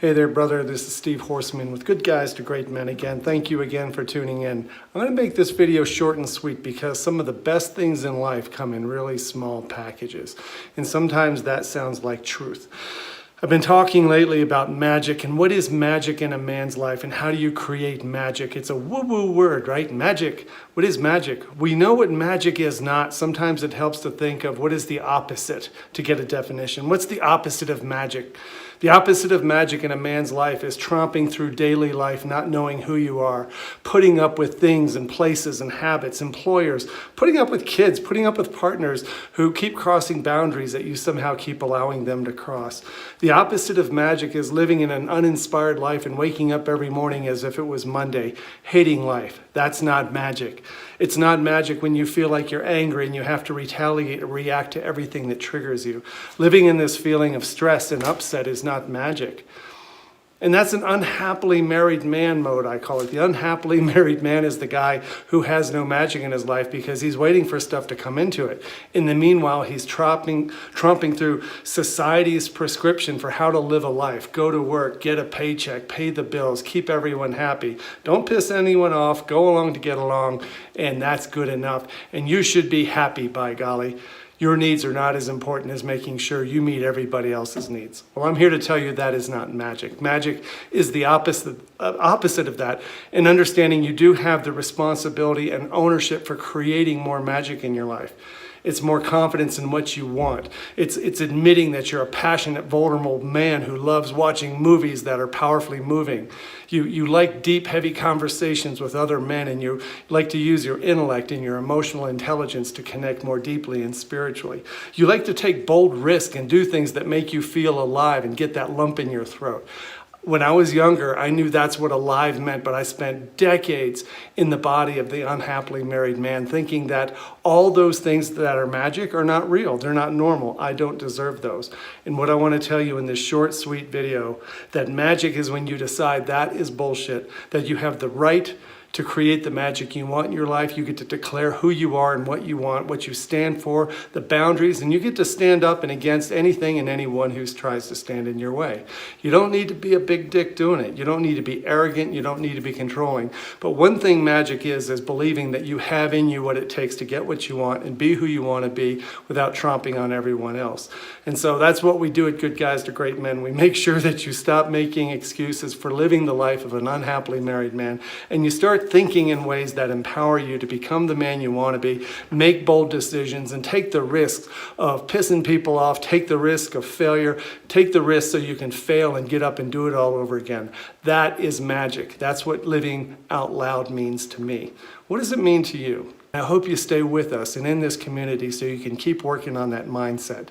Hey there, brother. This is Steve Horseman with Good Guys to Great Men again. Thank you again for tuning in. I'm going to make this video short and sweet because some of the best things in life come in really small packages. And sometimes that sounds like truth. I've been talking lately about magic and what is magic in a man's life and how do you create magic. It's a woo-woo word, right? Magic. What is magic? We know what magic is not. Sometimes it helps to think of what is the opposite to get a definition. What's the opposite of magic? The opposite of magic in a man's life is tromping through daily life, not knowing who you are, putting up with things and places and habits, employers, putting up with kids, putting up with partners who keep crossing boundaries that you somehow keep allowing them to cross. The opposite of magic is living in an uninspired life and waking up every morning as if it was Monday, hating life. That's not magic. It's not magic when you feel like you're angry and you have to retaliate or react to everything that triggers you. Living in this feeling of stress and upset is not magic. And that's an unhappily married man mode, I call it. The unhappily married man is the guy who has no magic in his life because he's waiting for stuff to come into it. In the meanwhile, he's tromping through society's prescription for how to live a life. Go to work, get a paycheck, pay the bills, keep everyone happy. Don't piss anyone off, go along to get along, and that's good enough. And you should be happy, by golly. Your needs are not as important as making sure you meet everybody else's needs. Well, I'm here to tell you that is not magic. Magic is the opposite of that. And understanding you do have the responsibility and ownership for creating more magic in your life. It's more confidence in what you want. It's admitting that you're a passionate, vulnerable man who loves watching movies that are powerfully moving. You like deep, heavy conversations with other men, and you like to use your intellect and your emotional intelligence to connect more deeply and spiritually. You like to take bold risks and do things that make you feel alive and get that lump in your throat. When I was younger, I knew that's what alive meant, but I spent decades in the body of the unhappily married man thinking that all those things that are magic are not real. They're not normal. I don't deserve those. And what I want to tell you in this short, sweet video, that magic is when you decide that is bullshit, that you have the right to create the magic you want in your life. You get to declare who you are and what you want, what you stand for, the boundaries, and you get to stand up and against anything and anyone who tries to stand in your way. You don't need to be a big dick doing it. You don't need to be arrogant. You don't need to be controlling. But one thing magic is believing that you have in you what it takes to get what you want and be who you want to be without tromping on everyone else. And so that's what we do at Good Guys to Great Men. We make sure that you stop making excuses for living the life of an unhappily married man, and you start thinking in ways that empower you to become the man you want to be, make bold decisions, and take the risk of pissing people off, take the risk of failure, take the risk so you can fail and get up and do it all over again. That is magic. That's what living out loud means to me. What does it mean to you? I hope you stay with us and in this community so you can keep working on that mindset.